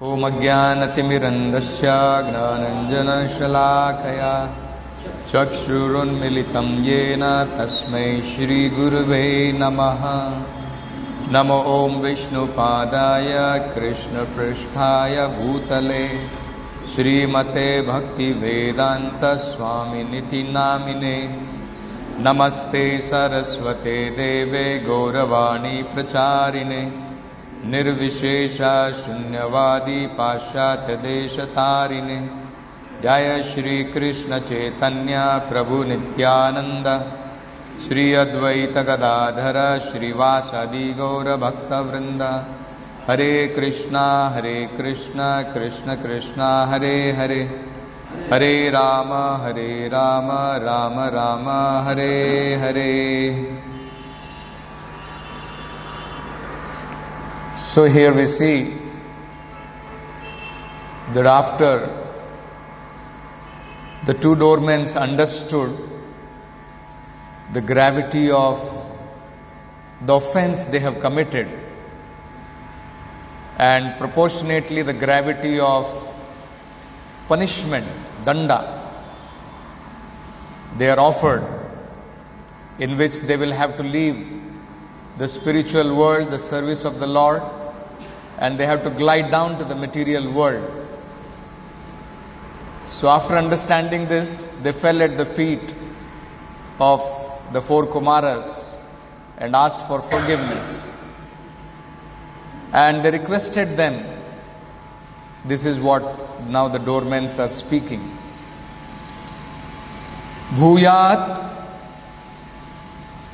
Om Ajnanatimirandasya Gnananjanashalakaya Chakshurunmilitam Yena Tasmai Shri Gurave Namaha. Namo Om Vishnupadaya Krishna Pristhaya Bhutale Srimate Bhakti Vedanta Swami Niti Namine. Namaste Saraswate Deve Gauravani Pracharine Nirvishesha Shunyavadi Pashyatya Deshatarine Jaya Shri Krishna Chaitanya Prabhu Nityananda Shri Advaita Gadadhara Shri Vasadi Gaura Bhakta Vrinda Hare Krishna Krishna Krishna Hare Hare Hare Rama Rama Rama Hare Hare. So here we see that after the two doormen understood the gravity of the offense they have committed and proportionately the gravity of punishment, danda, they are offered, in which they will have to leave the spiritual world, the service of the Lord, and they have to glide down to the material world. So after understanding this, they fell at the feet of the four Kumaras and asked for forgiveness. And they requested them. This is what now the doormen are speaking. Bhuyat.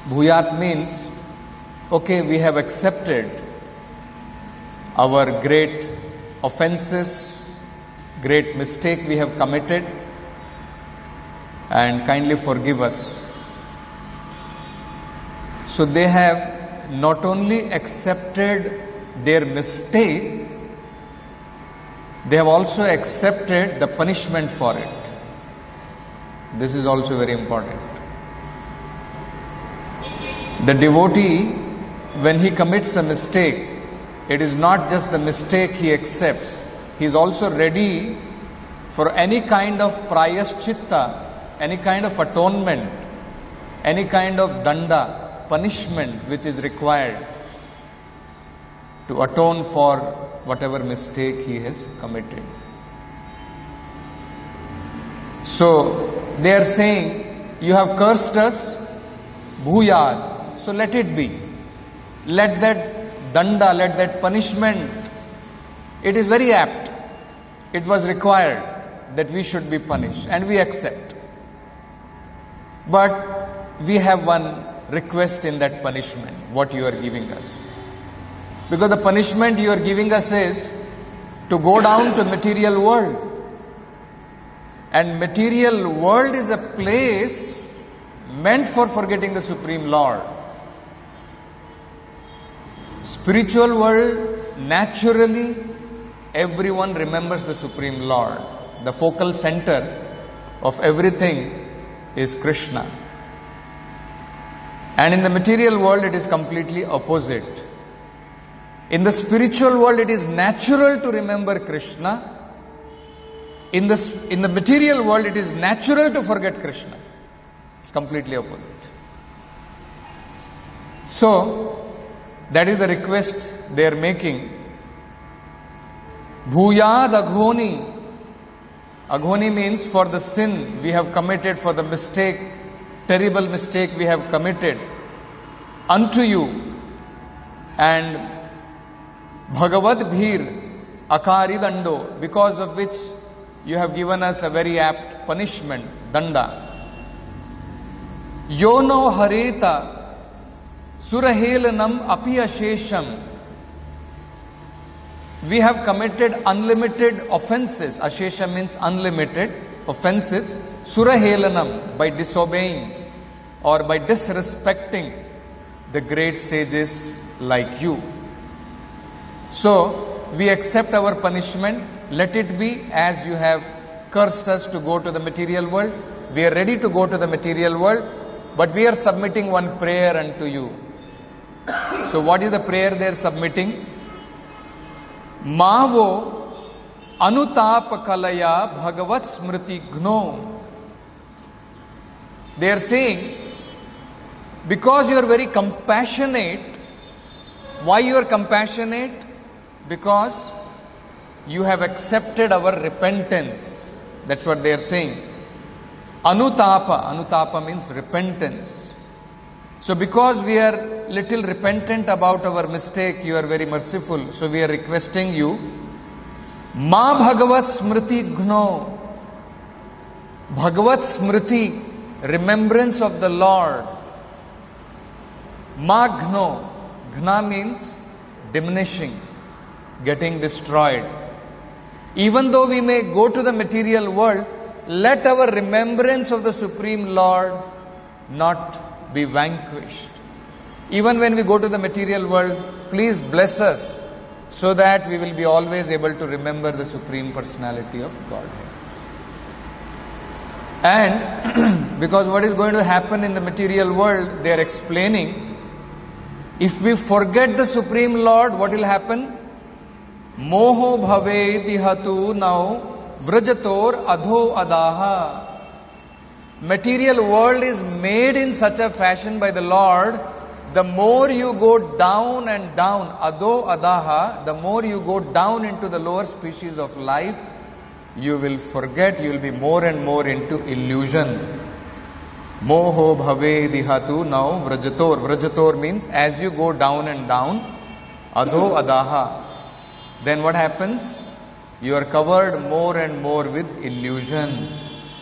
Bhuyat means, okay, we have accepted our great offenses, great mistake we have committed, and kindly forgive us. So they have not only accepted their mistake, they have also accepted the punishment for it. This is also very important. The devotee, when he commits a mistake, it is not just the mistake he accepts. He is also ready for any kind of prayaschitta, any kind of atonement, any kind of danda, punishment which is required to atone for whatever mistake he has committed. So they are saying, you have cursed us, bhuyat, so let it be. Let that danda, let that punishment, it is very apt. It was required that we should be punished, and we accept. But we have one request in that punishment, what you are giving us. Because the punishment you are giving us is to go down to material world. And material world is a place meant for forgetting the Supreme Lord. Spiritual world, naturally, everyone remembers the Supreme Lord. The focal center of everything is Krishna. And in the material world, it is completely opposite. In the spiritual world, it is natural to remember Krishna. In the material world, it is natural to forget Krishna. It's completely opposite. So, that is the request they are making. Bhuyad aghoni. Aghoni means for the sin we have committed, for the mistake, terrible mistake we have committed unto you. And Bhagavad Bhir Akari Dando, because of which you have given us a very apt punishment, danda. Yono hareta surahelanam api ashesham. We have committed unlimited offenses. Ashesha means unlimited offenses. Surahelanam, by disobeying or by disrespecting the great sages like you. So, we accept our punishment. Let it be as you have cursed us to go to the material world. We are ready to go to the material world, but we are submitting one prayer unto you. So what is the prayer they are submitting? Mavo Anutapa kalaya bhagavat smriti gno. They are saying, because you are very compassionate. Why you are compassionate? Because you have accepted our repentance. That's what they are saying. Anutapa means repentance. So because we are little repentant about our mistake, you are very merciful. So we are requesting you, Ma Bhagavat Smriti Gno. Bhagavat Smriti, remembrance of the Lord. Ma Gno. Gna means diminishing, getting destroyed. Even though we may go to the material world, let our remembrance of the Supreme Lord not be vanquished. Even when we go to the material world, please bless us so that we will be always able to remember the Supreme Personality of Godhead. And because what is going to happen in the material world, they are explaining, if we forget the Supreme Lord, what will happen? Moho bhave dihatu now vrajator adho adaha. Material world is made in such a fashion by the Lord. The more you go down and down, adho adaha, the more you go down into the lower species of life, you will forget, you will be more and more into illusion. Moho bhave dihatu now vrajator. Vrajator means as you go down and down, adho adaha. Then what happens? You are covered more and more with illusion.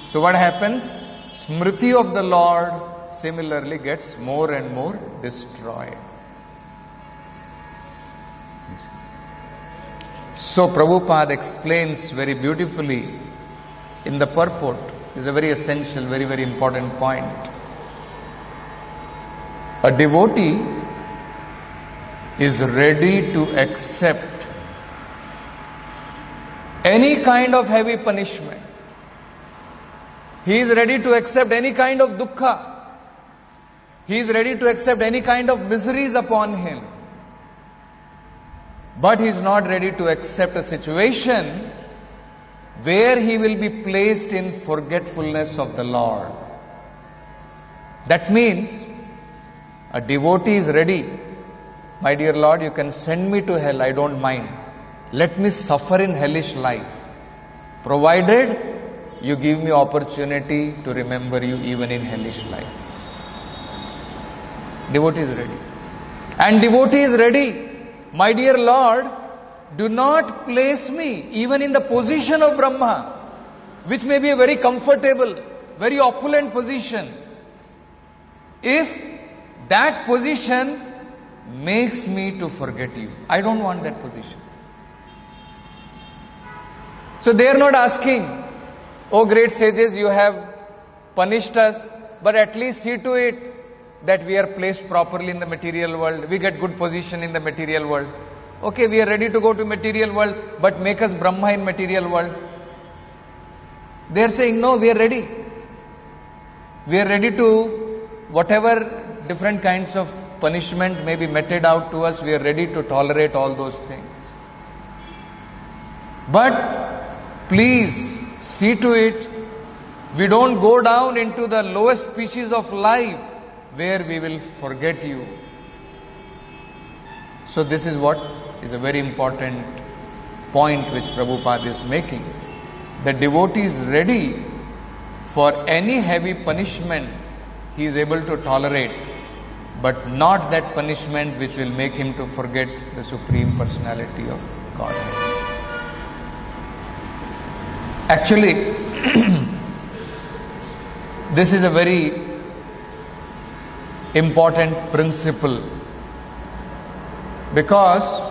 So what happens? Smriti of the Lord similarly gets more and more destroyed. So Prabhupada explains very beautifully in the purport. It's a very essential, very, very important point. A devotee is ready to accept any kind of heavy punishment. He is ready to accept any kind of dukkha. He is ready to accept any kind of miseries upon him. But he is not ready to accept a situation where he will be placed in forgetfulness of the Lord. That means a devotee is ready. My dear Lord, you can send me to hell, I don't mind. Let me suffer in hellish life, provided you give me opportunity to remember you even in hellish life. Devotee is ready. And devotee is ready. My dear Lord, do not place me even in the position of Brahma, which may be a very comfortable, very opulent position, if that position makes me to forget you. I don't want that position. So they are not asking, oh great sages, you have punished us, but at least see to it that we are placed properly in the material world, we get good position in the material world. Okay, we are ready to go to material world, but make us Brahma in material world. They are saying, no, we are ready. We are ready to, whatever different kinds of punishment may be meted out to us, we are ready to tolerate all those things. But please see to it, we don't go down into the lowest species of life where we will forget you. So this is what is a very important point which Prabhupada is making. The devotee is ready for any heavy punishment he is able to tolerate, but not that punishment which will make him to forget the Supreme Personality of Godhead. Actually, this is a very important principle, because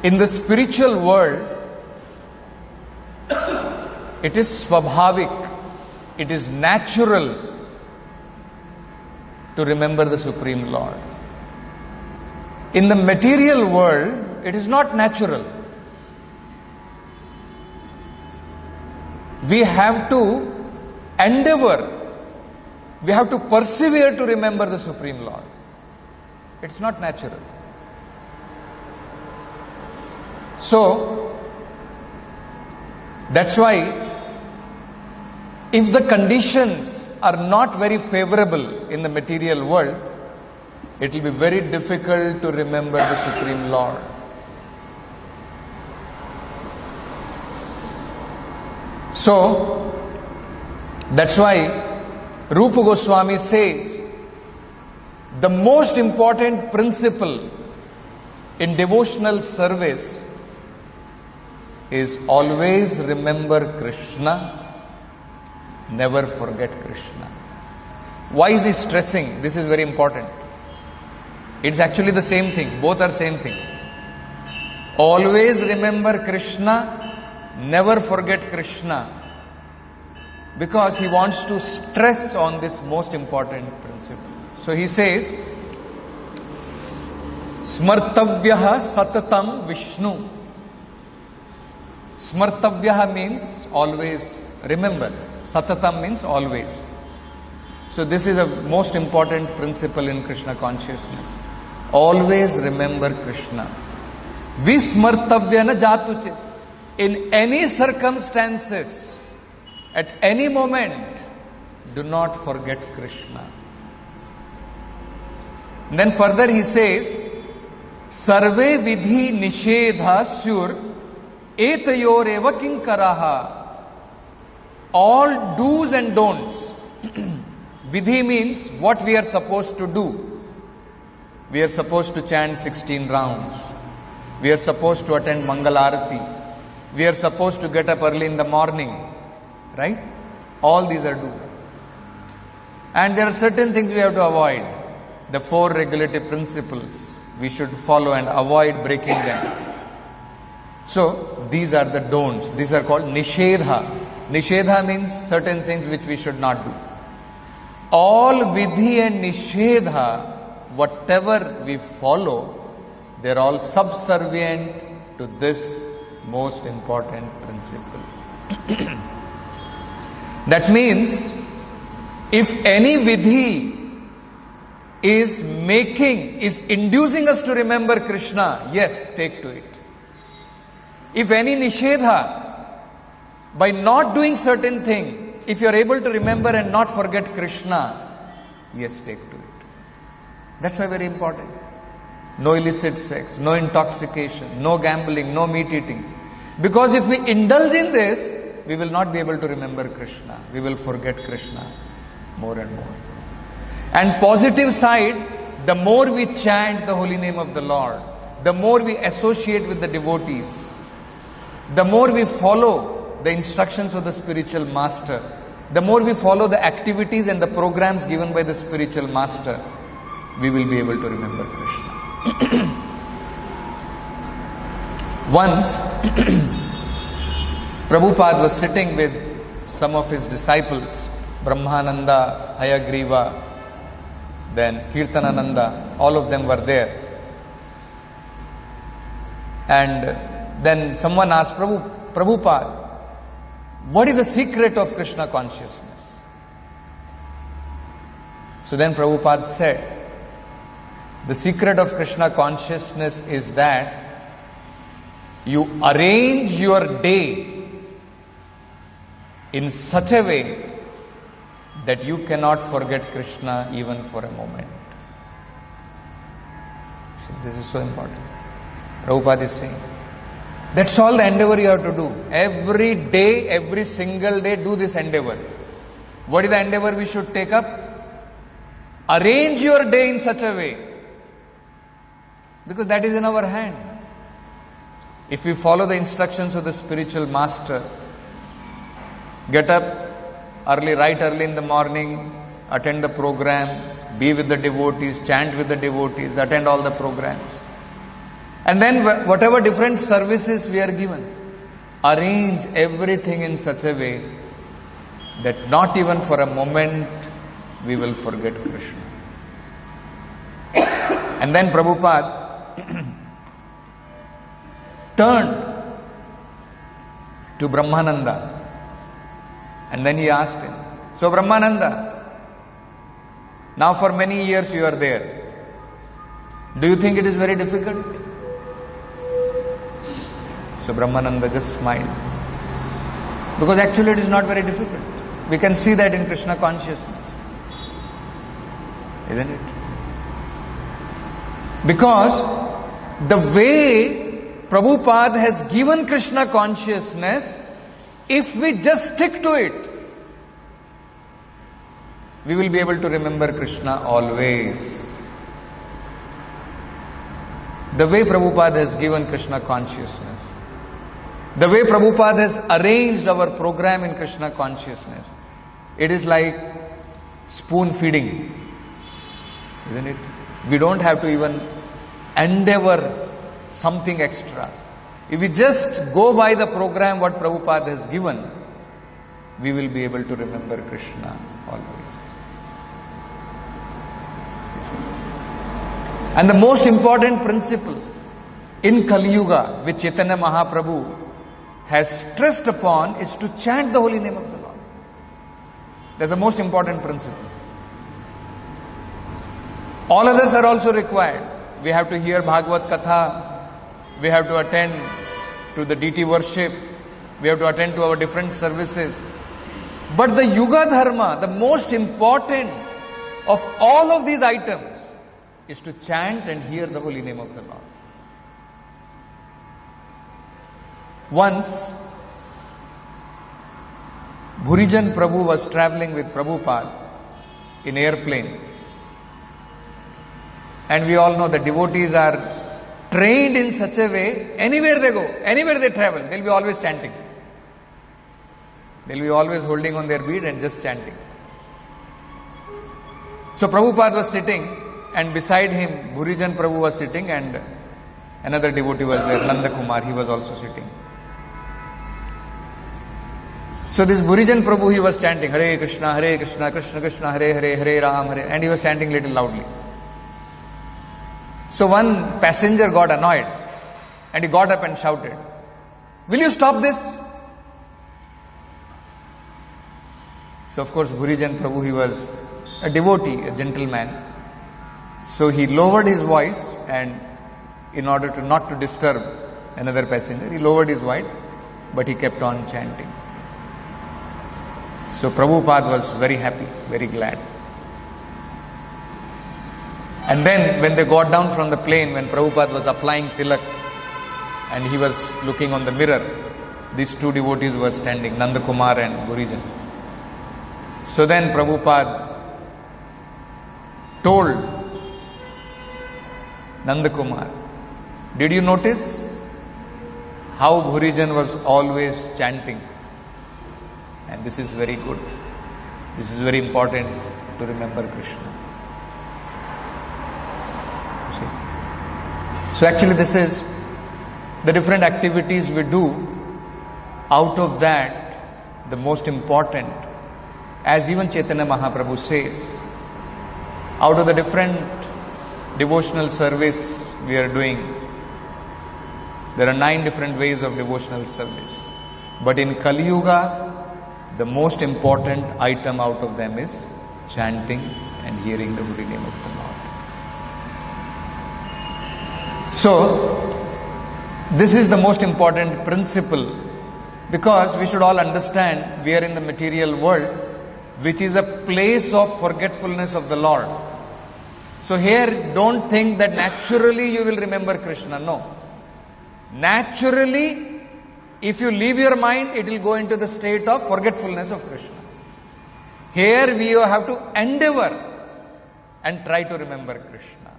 in the spiritual world, it is swabhavik, it is natural to remember the Supreme Lord. In the material world, it is not natural. We have to endeavor, we have to persevere to remember the Supreme Lord. It's not natural. So, That's why, if the conditions are not very favorable in the material world, it will be very difficult to remember the Supreme Lord. So, that's why Rupa Goswami says, the most important principle in devotional service is always remember Krishna, never forget Krishna. Why is he stressing? This is very important. It's actually the same thing. Both are same thing. Always remember Krishna, never forget Krishna. Because he wants to stress on this most important principle. So he says, Smartavyaha satatam Vishnu. Smartavyaha means always remember. Satatam means always. So this is a most important principle in Krishna consciousness. Always remember Krishna. Vismartavya na jatuchit. In any circumstances, at any moment, do not forget Krishna. And then further he says, Sarve vidhi nishedha syur etayoreva kinkaraha. All do's and don'ts. Vidhi means what we are supposed to do. We are supposed to chant 16 rounds. We are supposed to attend Mangal Arati. We are supposed to get up early in the morning. Right? All these are do. And there are certain things we have to avoid. The 4 regulative principles we should follow and avoid breaking them. So, these are the don'ts. These are called nishedha. Nishedha means certain things which we should not do. All vidhi and nishedha, whatever we follow, they are all subservient to this most important principle. That means, if any vidhi is inducing us to remember Krishna, yes, take to it. If any nishedha, by not doing certain thing, if you are able to remember and not forget Krishna, yes, take to it. That's why very important. No illicit sex, no intoxication, no gambling, no meat eating. Because if we indulge in this, we will not be able to remember Krishna. We will forget Krishna more and more. And positive side, the more we chant the holy name of the Lord, the more we associate with the devotees, the more we follow the instructions of the spiritual master, the more we follow the activities and the programs given by the spiritual master, we will be able to remember Krishna. Once, Prabhupada was sitting with some of his disciples, Brahmananda, Hayagriva, then Kirtanananda, all of them were there. And then someone asked Prabhupada, what is the secret of Krishna consciousness? So then Prabhupada said, the secret of Krishna consciousness is that you arrange your day in such a way that you cannot forget Krishna even for a moment. So this is so important. Prabhupada is saying, that's all the endeavor you have to do. Every day, every single day, do this endeavor. What is the endeavor we should take up? Arrange your day in such a way. Because that is in our hand. If we follow the instructions of the spiritual master, get up early, right early in the morning, attend the program, be with the devotees, chant with the devotees, attend all the programs. And then whatever different services we are given, arrange everything in such a way that not even for a moment we will forget Krishna. And then Prabhupada turned to Brahmananda and then he asked him, so Brahmananda, now for many years you are there. Do you think it is very difficult? So Brahmananda just smiled. Because actually it is not very difficult. We can see that in Krishna consciousness. Isn't it? Because the way Prabhupada has given Krishna consciousness, if we just stick to it, we will be able to remember Krishna always. The way Prabhupada has given Krishna consciousness, the way Prabhupada has arranged our program in Krishna consciousness, it is like spoon feeding, isn't it? We don't have to even endeavor something extra. If we just go by the program what Prabhupada has given, we will be able to remember Krishna always. And the most important principle in Kali Yuga, which Chaitanya Mahaprabhu has stressed upon, is to chant the holy name of the Lord. That's the most important principle. All others are also required. We have to hear Bhagavad Katha, we have to attend to the deity worship, we have to attend to our different services. But the Yuga Dharma, the most important of all of these items, is to chant and hear the holy name of the Lord. Once, Bhurijan Prabhu was traveling with Prabhupada in airplane. And we all know that devotees are trained in such a way, anywhere they go, anywhere they travel, they'll be always chanting. They'll be always holding on their bead and just chanting. So Prabhupada was sitting, and beside him, Bhurijan Prabhu was sitting, and another devotee was there, Nanda Kumar, he was also sitting. So this Bhurijan Prabhu, he was chanting, Hare Krishna, Krishna Krishna, Hare Hare, Hare Ram, Hare, and he was chanting little loudly. So one passenger got annoyed, and he got up and shouted, "Will you stop this?" So of course Bhurijan Prabhu, he was a devotee, a gentleman. So he lowered his voice, and in order to not to disturb another passenger, he lowered his voice, but he kept on chanting. So Prabhupada was very happy, very glad. And then when they got down from the plane, when Prabhupada was applying tilak and he was looking on the mirror, these two devotees were standing, Nanda Kumar and Bhurijan. So then Prabhupada told Nanda Kumar, "Did you notice how Bhurijan was always chanting? And this is very good. This is very important to remember Krishna." You see? So actually this is the different activities we do. Out of that, the most important, as even Chaitanya Mahaprabhu says, out of the different devotional service we are doing, there are 9 different ways of devotional service. But in Kali Yuga, the most important item out of them is chanting and hearing the holy name of the Lord. So, this is the most important principle, because we should all understand we are in the material world, which is a place of forgetfulness of the Lord. So here, don't think that naturally you will remember Krishna. No. Naturally, if you leave your mind, it will go into the state of forgetfulness of Krishna. Here we have to endeavor and try to remember Krishna.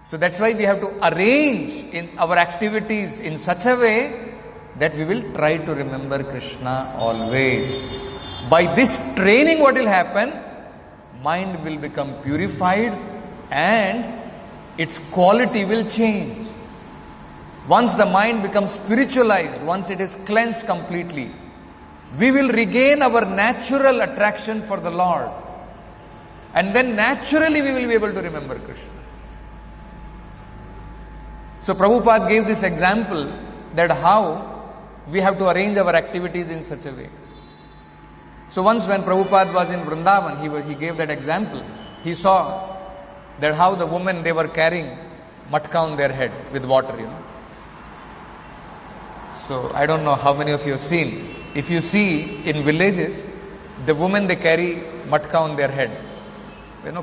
So that's why we have to arrange in our activities in such a way that we will try to remember Krishna always. By this training, what will happen? Mind will become purified and its quality will change. Once the mind becomes spiritualized, once it is cleansed completely, we will regain our natural attraction for the Lord. And then naturally we will be able to remember Krishna. So Prabhupada gave this example that how we have to arrange our activities in such a way. So once when Prabhupada was in Vrindavan, he gave that example. He saw that how the women, they were carrying matka on their head with water, So I don't know how many of you have seen if you see in villages, the women, they carry matka on their head,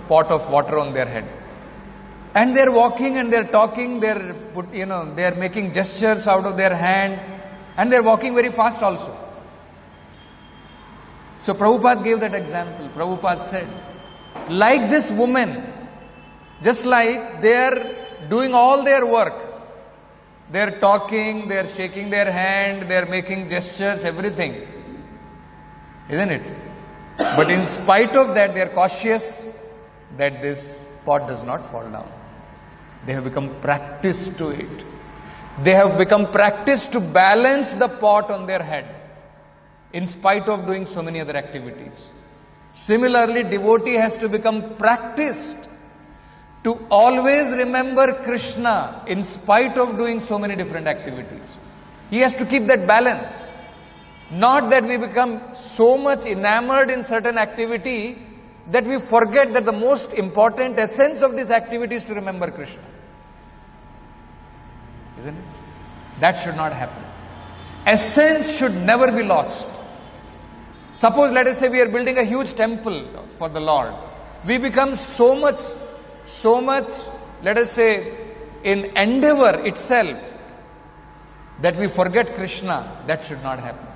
pot of water on their head. And they're walking and they're talking, they're making gestures out of their hand, and they're walking very fast also. So Prabhupada gave that example. Prabhupada said, like this woman, just like they're doing all their work, they're talking, they're shaking their hand, they're making gestures, everything. Isn't it? But in spite of that, they're cautious that this pot does not fall down. They have become practiced to it. They have become practiced to balance the pot on their head, in spite of doing so many other activities. Similarly, devotee has to become practiced to always remember Krishna in spite of doing so many different activities. He has to keep that balance. Not that we become so much enamored in certain activity that we forget that the most important essence of this activity is to remember Krishna. Isn't it? That should not happen. Essence should never be lost. Suppose, let us say, we are building a huge temple for the Lord. We become so much, let us say, in endeavor itself that we forget Krishna. That should not happen.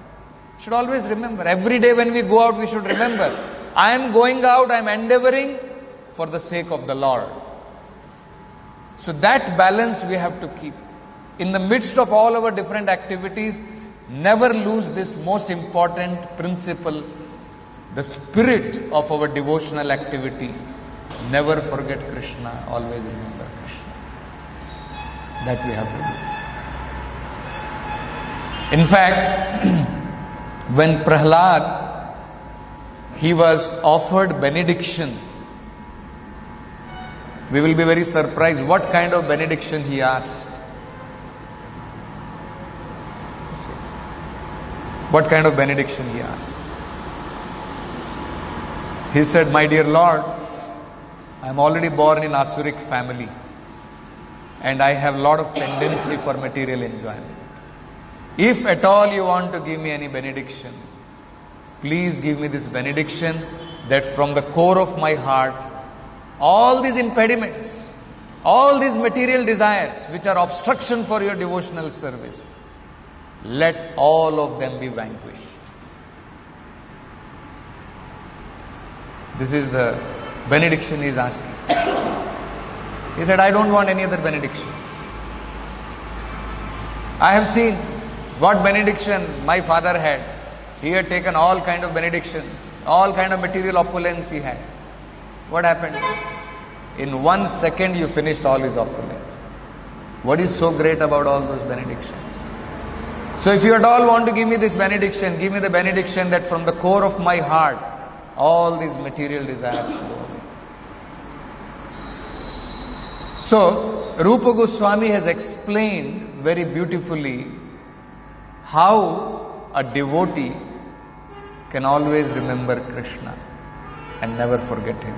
Should always remember. Every day when we go out, we should remember, I am going out, I am endeavoring for the sake of the Lord. So that balance we have to keep. In the midst of all our different activities, never lose this most important principle, the spirit of our devotional activity. Never forget Krishna, always remember Krishna. That we have to do. In fact, when Prahlad, he was offered benediction, we will be very surprised what kind of benediction he asked. What kind of benediction he asked? He said, my dear Lord, I am already born in Asuric family and I have a lot of tendency for material enjoyment. If at all you want to give me any benediction, please give me this benediction that from the core of my heart, all these impediments, all these material desires which are obstruction for your devotional service, let all of them be vanquished. This is the benediction he is asking. He said, I don't want any other benediction. I have seen what benediction my father had. He had taken all kind of benedictions, all kind of material opulence he had. What happened? In 1 second you finished all his opulence. What is so great about all those benedictions? So if you at all want to give me this benediction, give me the benediction that from the core of my heart, all these material desires go away. So, Rupa Goswami has explained very beautifully how a devotee can always remember Krishna and never forget him.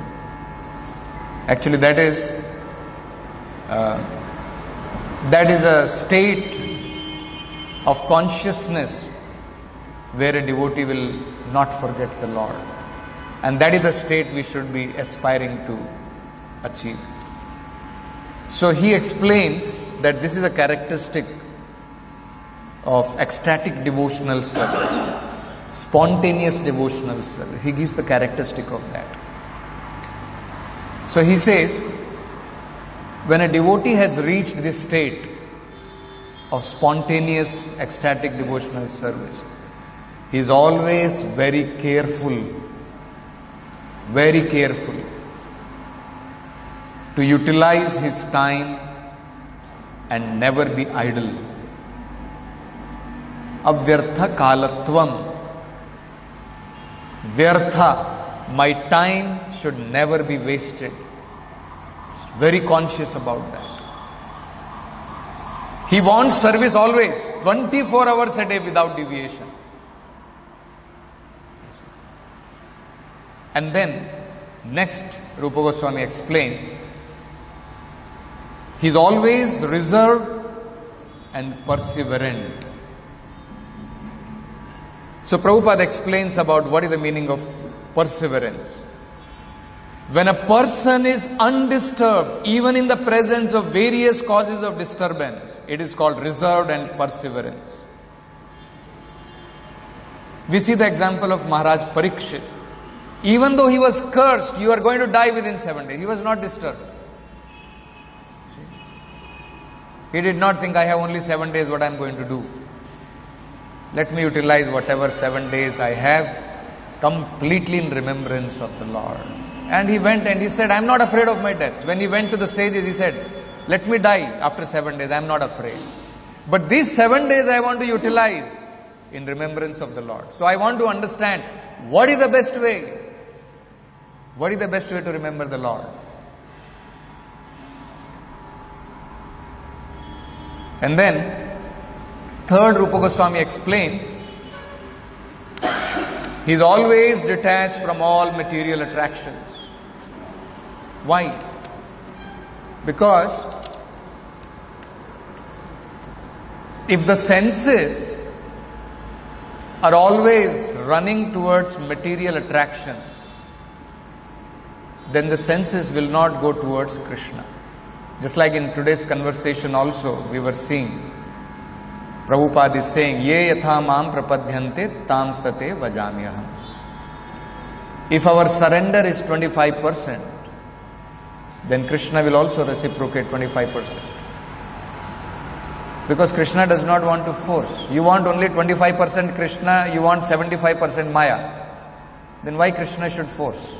Actually, that is a state of consciousness where a devotee will not forget the Lord. And that is the state we should be aspiring to achieve. So he explains that this is a characteristic of ecstatic devotional service, spontaneous devotional service. He gives the characteristic of that. So he says, when a devotee has reached this state of spontaneous ecstatic devotional service, he is always very careful to utilize his time and never be idle. Avyartha kalatvam. Vyartha, my time should never be wasted. He's very conscious about that. He wants service always, 24 hours a day without deviation. And then, next, Rupa Goswami explains, he is always reserved and perseverant. So Prabhupada explains about what is the meaning of perseverance. When a person is undisturbed, even in the presence of various causes of disturbance, it is called reserved and perseverance. We see the example of Maharaj Parikshit. Even though he was cursed, you are going to die within 7 days, he was not disturbed. See? He did not think, I have only 7 days, what I am going to do. Let me utilize whatever 7 days I have completely in remembrance of the Lord. And he went and he said, I am not afraid of my death. When he went to the sages, he said, let me die after 7 days, I am not afraid. But these 7 days I want to utilize in remembrance of the Lord. So I want to understand what is the best way. What is the best way to remember the Lord? And then, third, Rupa Goswami explains, he is always detached from all material attractions. Why? Because if the senses are always running towards material attraction, then the senses will not go towards Krishna. Just like in today's conversation also, we were seeing, Prabhupada is saying, Ye yatha mam prapadyante tam state vajamyaham. If our surrender is 25%, then Krishna will also reciprocate 25%. Because Krishna does not want to force. You want only 25% Krishna, you want 75% Maya. Then why Krishna should force?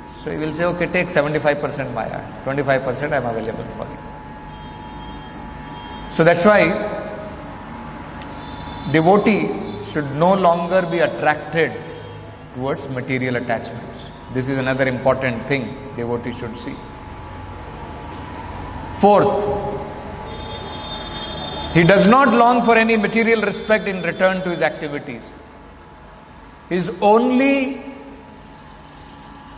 So he will say, okay, take 75% Maya, 25% I am available for you. So that's why devotee should no longer be attracted towards material attachments. This is another important thing devotee should see. Fourth, he does not long for any material respect in return to his activities. He is only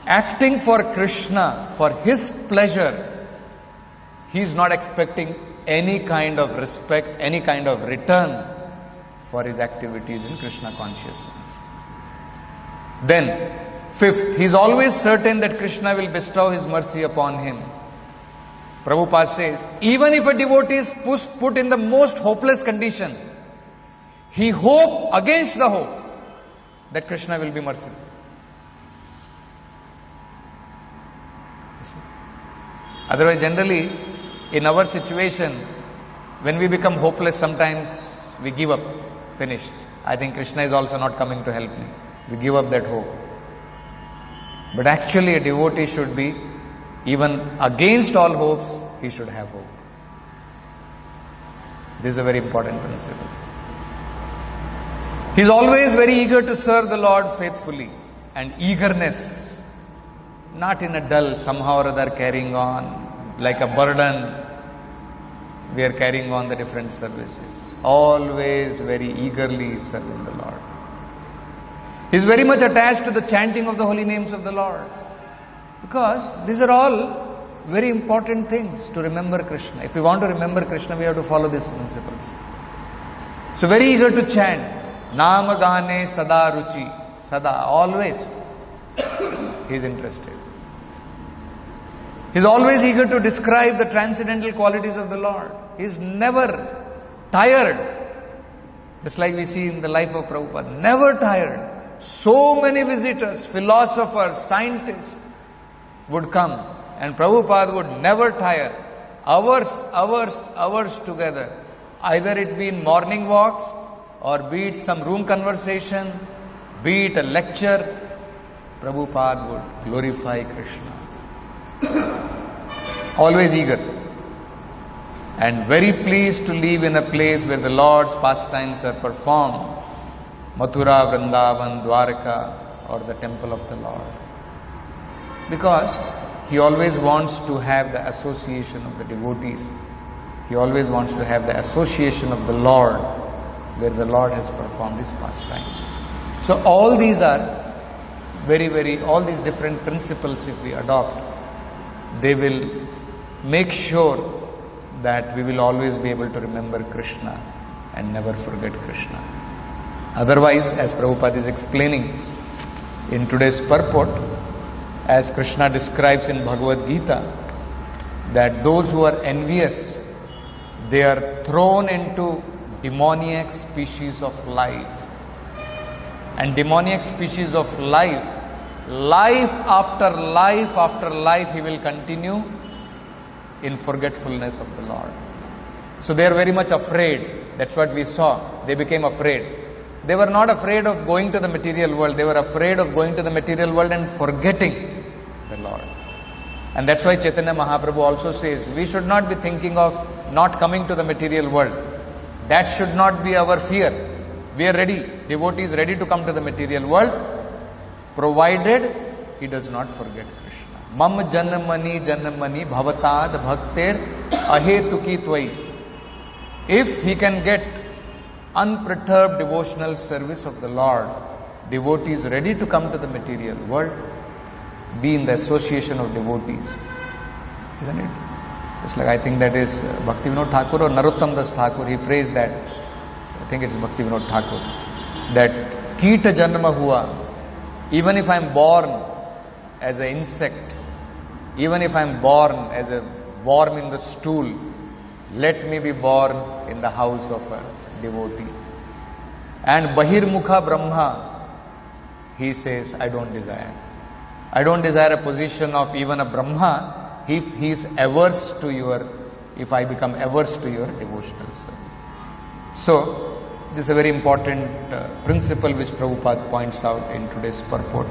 acting for Krishna, for his pleasure. He is not expecting any kind of respect, any kind of return for his activities in Krishna consciousness. Then, fifth, he is always certain that Krishna will bestow his mercy upon him. Prabhupada says, even if a devotee is put in the most hopeless condition, he hopes against the hope that Krishna will be merciful. Otherwise, generally, in our situation, when we become hopeless, sometimes we give up, finished. I think Krishna is also not coming to help me. We give up that hope. But actually, a devotee should be, even against all hopes, he should have hope. This is a very important principle. He is always very eager to serve the Lord faithfully, and eagerness, not in a dull, somehow or other carrying on, like a burden, we are carrying on the different services. Always very eagerly serving the Lord. He is very much attached to the chanting of the holy names of the Lord. Because these are all very important things to remember Krishna. If we want to remember Krishna, we have to follow these principles. So very eager to chant. Nama gane sada ruchi. Sada, always. He is interested. He is always eager to describe the transcendental qualities of the Lord. He is never tired. Just like we see in the life of Prabhupada. Never tired. So many visitors, philosophers, scientists would come, and Prabhupada would never tire. Hours together. Either it be in morning walks, or be it some room conversation, be it a lecture, Prabhupada would glorify Krishna. Always eager. And very pleased to live in a place where the Lord's pastimes are performed. Mathura, Vrindavan, Dwarka, or the temple of the Lord. Because he always wants to have the association of the devotees. He always wants to have the association of the Lord, where the Lord has performed his pastime. So all these are all these different principles, if we adopt, they will make sure that we will always be able to remember Krishna and never forget Krishna. Otherwise, as Prabhupada is explaining in today's purport, as Krishna describes in Bhagavad Gita, that those who are envious, they are thrown into demoniac species of life. And demoniac species of life, life after life after life, he will continue in forgetfulness of the Lord. So they are very much afraid. That's what we saw. They became afraid. They were not afraid of going to the material world. They were afraid of going to the material world and forgetting the Lord. And that's why Chaitanya Mahaprabhu also says, we should not be thinking of not coming to the material world. That should not be our fear. We are ready. Devotee is ready to come to the material world, provided he does not forget Krishna. Mam janmani janmani bhavatad bhakter ahetuki tvai. If he can get unperturbed devotional service of the Lord, devotee is ready to come to the material world, be in the association of devotees. Isn't it? It's like, I think that is Bhakti Vinod Thakur or Narottam Das Thakur, he prays that, I think it's Bhakti Vinod Thakur, that Kita Janma Hua, even if I am born as an insect, even if I am born as a worm in the stool, let me be born in the house of a devotee. And Bahirmukha Brahma, he says, I don't desire. I don't desire a position of even a Brahma if he is averse to your, if I become averse to your devotional service. So, this is a very important principle which Prabhupada points out in today's purport,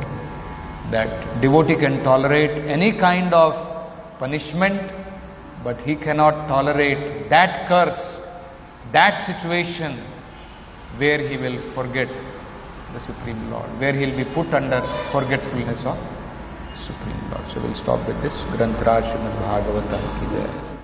that devotee can tolerate any kind of punishment, but he cannot tolerate that curse, that situation where he will forget the Supreme Lord, where he will be put under forgetfulness of Supreme Lord. So we'll stop with this. Granth Raj Srimad Bhagavatam ki jai.